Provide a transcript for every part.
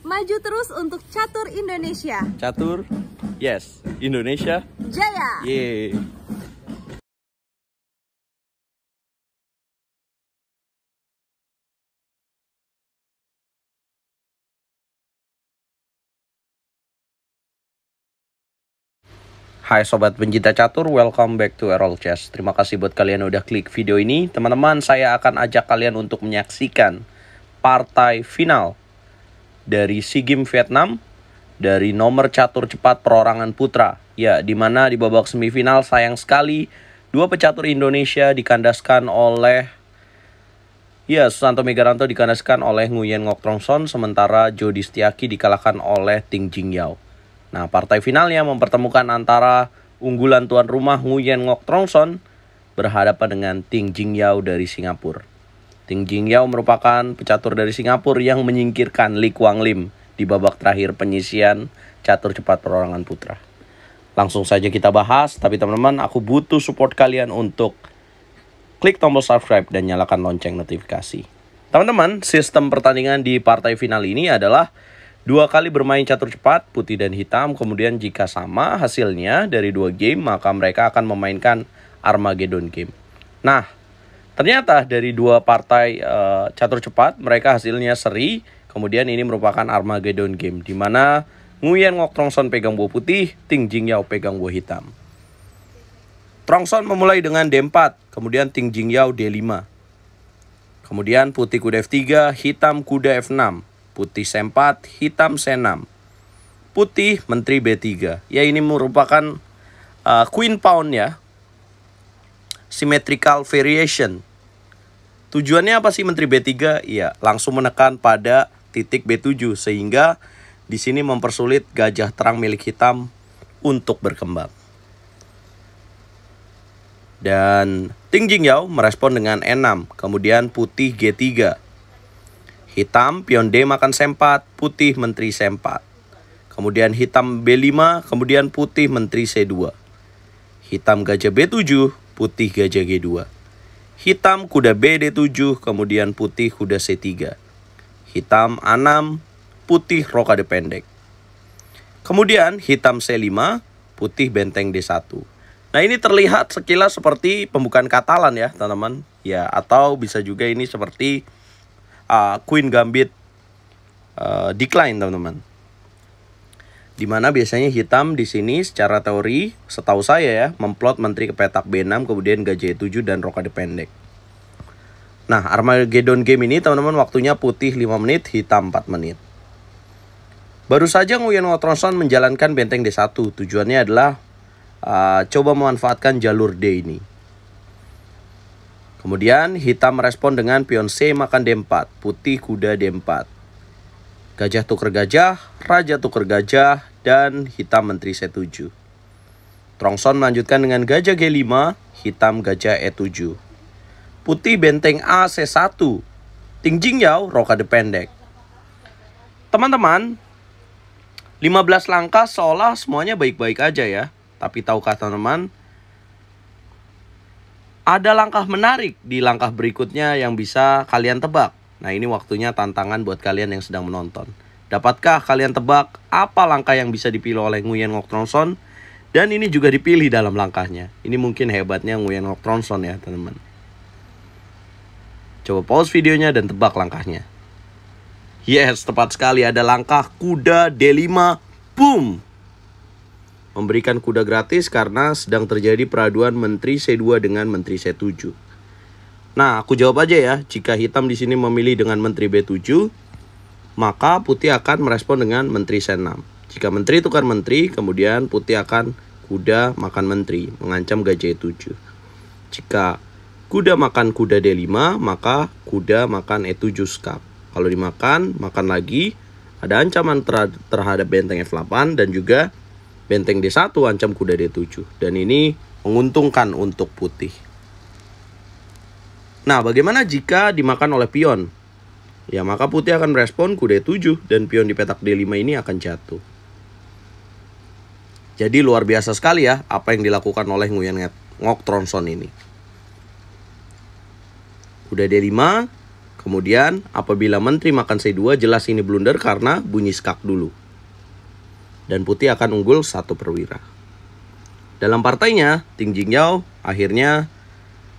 Maju terus untuk catur Indonesia. Catur, yes, Indonesia Jaya. Yeay. Hai sobat pencinta catur, welcome back to Errol Chess. Terima kasih buat kalian udah klik video ini. Teman-teman, saya akan ajak kalian untuk menyaksikan partai final dari SEA Games Vietnam dari nomor catur cepat perorangan putra. Ya, dimana di babak semifinal sayang sekali dua pecatur Indonesia dikandaskan oleh Susanto Megaranto dikandaskan oleh Nguyen Ngoc Trong Son, sementara Jody Setiaki dikalahkan oleh Ting Jingyao. Nah, partai finalnya mempertemukan antara unggulan tuan rumah Nguyen Ngoc Trong Son berhadapan dengan Ting Jingyao dari Singapura. Ting Jingyao merupakan pecatur dari Singapura yang menyingkirkan Lee Kuan Lim di babak terakhir penyisian catur cepat perorangan putra. Langsung saja kita bahas, tapi teman-teman, aku butuh support kalian untuk klik tombol subscribe dan nyalakan lonceng notifikasi. Teman-teman, sistem pertandingan di partai final ini adalah 2 kali bermain catur cepat, putih dan hitam. Kemudian jika sama hasilnya dari 2 game, maka mereka akan memainkan Armageddon game. Nah, ternyata dari 2 partai catur cepat, mereka hasilnya seri. Kemudian ini merupakan Armageddon game, di mana Nguyen Ngoc Trong Son pegang buah putih, Ting Jingyao pegang buah hitam. Trong Son memulai dengan D4, kemudian Ting Jingyao D5. Kemudian putih kuda F3, hitam kuda F6. Putih C4, hitam C6. Putih menteri B3. Ya, ini merupakan Queen Pawn ya. Symmetrical variation. Tujuannya apa sih menteri B3? Iya, langsung menekan pada titik B7 sehingga di sini mempersulit gajah terang milik hitam untuk berkembang. Dan Ting Jingyao merespon dengan E6, kemudian putih G3. Hitam pion D makan C4, putih menteri C4. Kemudian hitam B5, kemudian putih menteri C2. Hitam gajah B7, putih gajah G2. Hitam kuda B D7, kemudian putih kuda C3. Hitam A6, putih rokade pendek. Kemudian hitam C5, putih benteng D1. Nah, ini terlihat sekilas seperti pembukaan Katalan ya teman-teman. Ya, atau bisa juga ini seperti Queen Gambit decline teman-teman. Dimana biasanya hitam di sini secara teori, setahu saya ya, memplot menteri ke petak B6, kemudian gajah E7 dan rokade pendek. Nah, Armageddon game ini teman-teman waktunya putih 5 menit, hitam 4 menit. Baru saja Nguyen Ngoc Trong Son menjalankan benteng D1. Tujuannya adalah coba memanfaatkan jalur D ini. Kemudian hitam merespon dengan pion C makan D4, putih kuda D4. Gajah tuker gajah, raja tuker gajah, dan hitam menteri C7. Trong Son melanjutkan dengan gajah G5, hitam gajah E7. Putih benteng A C1, Ting Jingyao rokade pendek. Teman-teman, 15 langkah seolah semuanya baik-baik aja ya. Tapi tahukah teman-teman, ada langkah menarik di langkah berikutnya yang bisa kalian tebak. Nah, ini waktunya tantangan buat kalian yang sedang menonton. Dapatkah kalian tebak apa langkah yang bisa dipilih oleh Nguyen Ngoc Trong Son? Dan ini juga dipilih dalam langkahnya. Ini mungkin hebatnya Nguyen Ngoc Trong Son ya teman-teman. Coba pause videonya dan tebak langkahnya. Yes, tepat sekali, ada langkah kuda D5. Boom! Memberikan kuda gratis karena sedang terjadi peraduan menteri C2 dengan menteri C7. Nah, aku jawab aja ya. Jika hitam di sini memilih dengan menteri B7, maka putih akan merespon dengan menteri C6. Jika menteri tukar menteri, kemudian putih akan kuda makan menteri, mengancam gajah E7. Jika kuda makan kuda D5, maka kuda makan E7 skap. Kalau dimakan, makan lagi, ada ancaman terhadap benteng F8 dan juga benteng D1 ancam kuda D7. Dan ini menguntungkan untuk putih. Nah, bagaimana jika dimakan oleh pion? Ya, maka putih akan merespon kuda E7 dan pion di petak D5 ini akan jatuh. Jadi luar biasa sekali ya apa yang dilakukan oleh Nguyen Ngoc Trong Son ini. Kuda D5, Kemudian apabila menteri makan C2, jelas ini blunder karena bunyi skak dulu. Dan putih akan unggul 1 perwira. Dalam partainya, Ting Jingyao akhirnya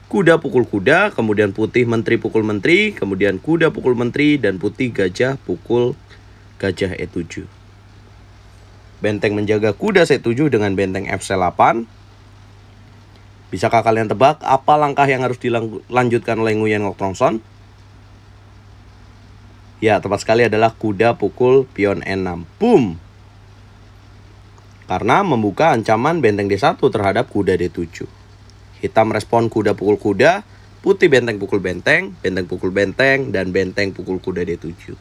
kuda pukul kuda, kemudian putih menteri pukul menteri, kemudian kuda pukul menteri, dan putih gajah pukul gajah E7. Benteng menjaga kuda C7 dengan benteng FC8. Bisakah kalian tebak apa langkah yang harus dilanjutkan oleh Nguyen Ngoc Trongson? Ya, tepat sekali adalah kuda pukul pion E6. Boom! Karena membuka ancaman benteng D1 terhadap kuda D7. Hitam respon kuda pukul kuda, putih benteng pukul benteng, benteng pukul benteng, dan benteng pukul kuda D7.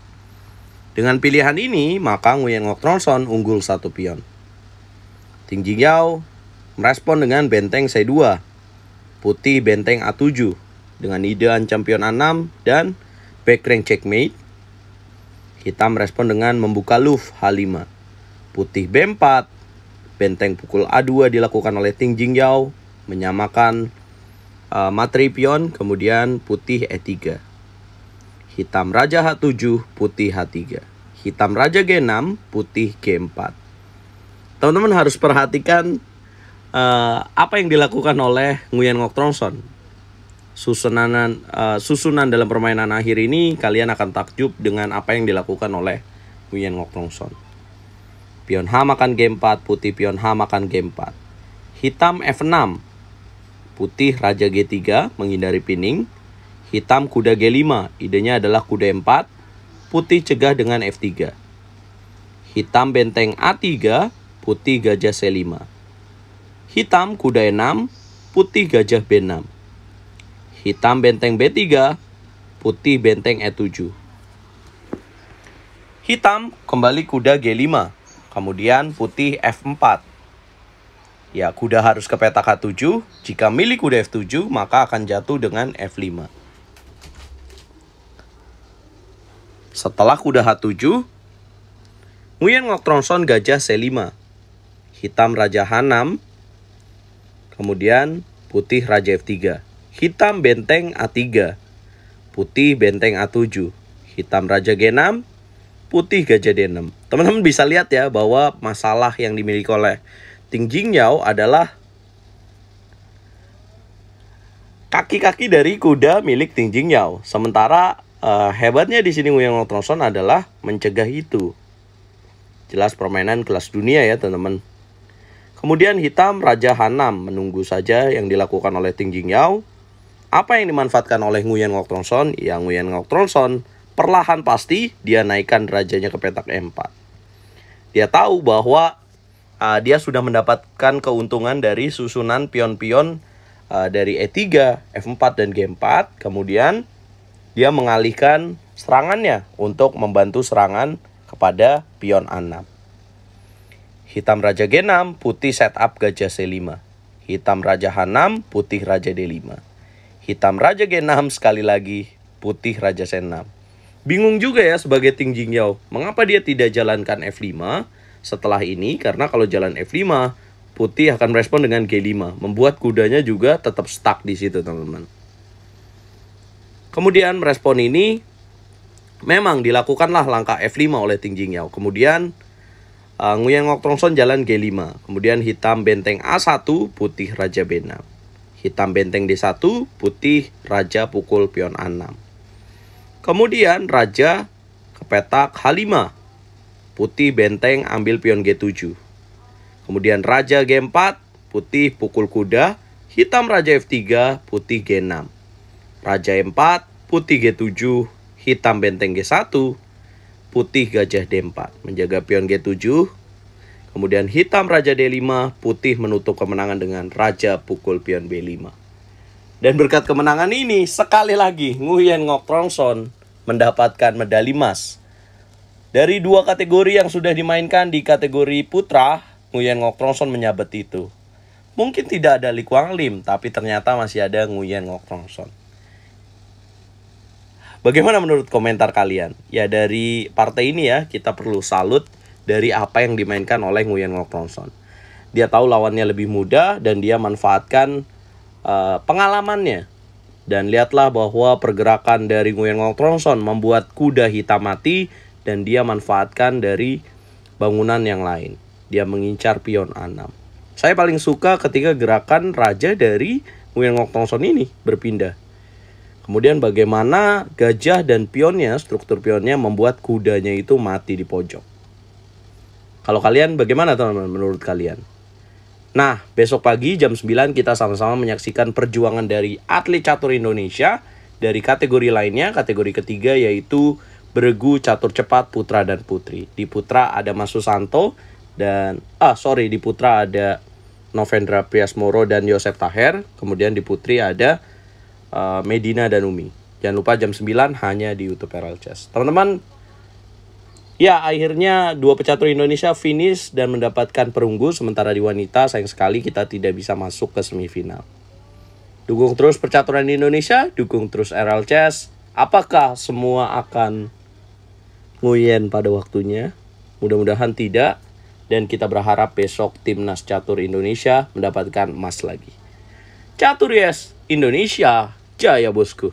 Dengan pilihan ini, maka Nguyen Ngoc Trongson unggul 1 pion. Ting Jingyao merespon dengan benteng C2, putih benteng A7, dengan ide ancam pion A6 dan back rank checkmate. Hitam merespon dengan membuka luv H5, putih B4, benteng pukul A2 dilakukan oleh Ting Jingyao, menyamakan materi pion, kemudian putih E3. Hitam raja H7, putih H3. Hitam raja G6, putih G4. Teman-teman harus perhatikan apa yang dilakukan oleh Nguyen Ngoc Trongson. Susunan dalam permainan akhir ini, kalian akan takjub dengan apa yang dilakukan oleh Nguyen Ngoc Trongson. Pion H makan G4, putih pion H makan G4. Hitam F6, putih raja G3 menghindari pinning. Hitam kuda G5, idenya adalah kuda E4, putih cegah dengan F3. Hitam benteng A3, putih gajah C5. Hitam kuda E6, putih gajah B6. Hitam benteng B3, putih benteng E7. Hitam kembali kuda G5, kemudian putih F4. Ya, kuda harus ke petak H7. Jika milik kuda F7, maka akan jatuh dengan F5. Setelah kuda H7, Nguyen Ngoc Trongson gajah C5. Hitam raja H6, kemudian putih raja F3. Hitam benteng A3, putih benteng A7. Hitam raja G6, putih gajah D6. Teman-teman bisa lihat ya bahwa masalah yang dimiliki oleh Ting Jingyao adalah kaki-kaki dari kuda milik Ting Jingyao. Sementara hebatnya di sini Nguyen Ngoc Trongson adalah mencegah itu. Jelas permainan kelas dunia ya teman-teman. Kemudian hitam raja H6, menunggu saja yang dilakukan oleh Ting Jingyao. Apa yang dimanfaatkan oleh Nguyen Ngoc Trongson? Ya, Nguyen Ngoc Trongson perlahan pasti dia naikkan rajanya ke petak E4. Dia tahu bahwa dia sudah mendapatkan keuntungan dari susunan pion-pion dari E3, F4, dan G4. Kemudian dia mengalihkan serangannya untuk membantu serangan kepada pion A6. Hitam raja G6, putih setup gajah C5. Hitam raja H6, putih raja D5. Hitam raja G6 sekali lagi, putih raja C6. Bingung juga ya sebagai Ting Jingyao, mengapa dia tidak jalankan F5 setelah ini? Karena kalau jalan F5, putih akan merespon dengan G5, membuat kudanya juga tetap stuck di situ, teman-teman. Kemudian merespon ini memang dilakukanlah langkah F5 oleh Ting Jingyao. Kemudian Nguyen Ngoc Trongson jalan G5. Kemudian hitam benteng A1, putih raja B6. Hitam benteng D1, putih raja pukul pion A6. Kemudian raja ke petak H5. Putih benteng ambil pion G7. Kemudian raja G4, putih pukul kuda. Hitam raja F3, putih G6. Raja E4, putih G7, hitam benteng G1, putih gajah D4, menjaga pion G7. Kemudian hitam raja D5, putih menutup kemenangan dengan raja pukul pion B5. Dan berkat kemenangan ini, sekali lagi Nguyen Ngoc Trongson mendapatkan medali emas. Dari 2 kategori yang sudah dimainkan di kategori putra, Nguyen Ngoc Trongson menyabet itu. Mungkin tidak ada Lee Kwang Lim, tapi ternyata masih ada Nguyen Ngoc Trongson. Bagaimana menurut komentar kalian? Ya, dari partai ini ya, kita perlu salut dari apa yang dimainkan oleh Nguyen Ngoc Trongson. Dia tahu lawannya lebih muda dan dia manfaatkan pengalamannya Dan lihatlah bahwa pergerakan dari Nguyen Ngoc Trongson membuat kuda hitam mati dan dia manfaatkan dari bangunan yang lain. Dia mengincar pion A6. Saya paling suka ketika gerakan raja dari Nguyen Ngoc Trongson ini berpindah. Kemudian bagaimana gajah dan pionnya, struktur pionnya membuat kudanya itu mati di pojok. Kalau kalian bagaimana teman-teman menurut kalian? Nah, besok pagi jam 9 kita sama-sama menyaksikan perjuangan dari atlet catur Indonesia dari kategori lainnya, kategori ketiga yaitu beregu catur cepat putra dan putri. Di putra ada Mas Susanto dan di putra ada Novendra Priasmoro dan Yosef Taher. Kemudian di putri ada Medina dan Umi. Jangan lupa jam 9 hanya di YouTube Herald Chess. Teman-teman, ya, akhirnya dua pecatur Indonesia finish dan mendapatkan perunggu. Sementara di wanita, sayang sekali kita tidak bisa masuk ke semifinal. Dukung terus percaturan di Indonesia, dukung terus Herald Chess. Apakah semua akan Nguyen pada waktunya? Mudah-mudahan tidak. Dan kita berharap besok timnas catur Indonesia mendapatkan emas lagi. Catur yes, Indonesia, jaya bosku.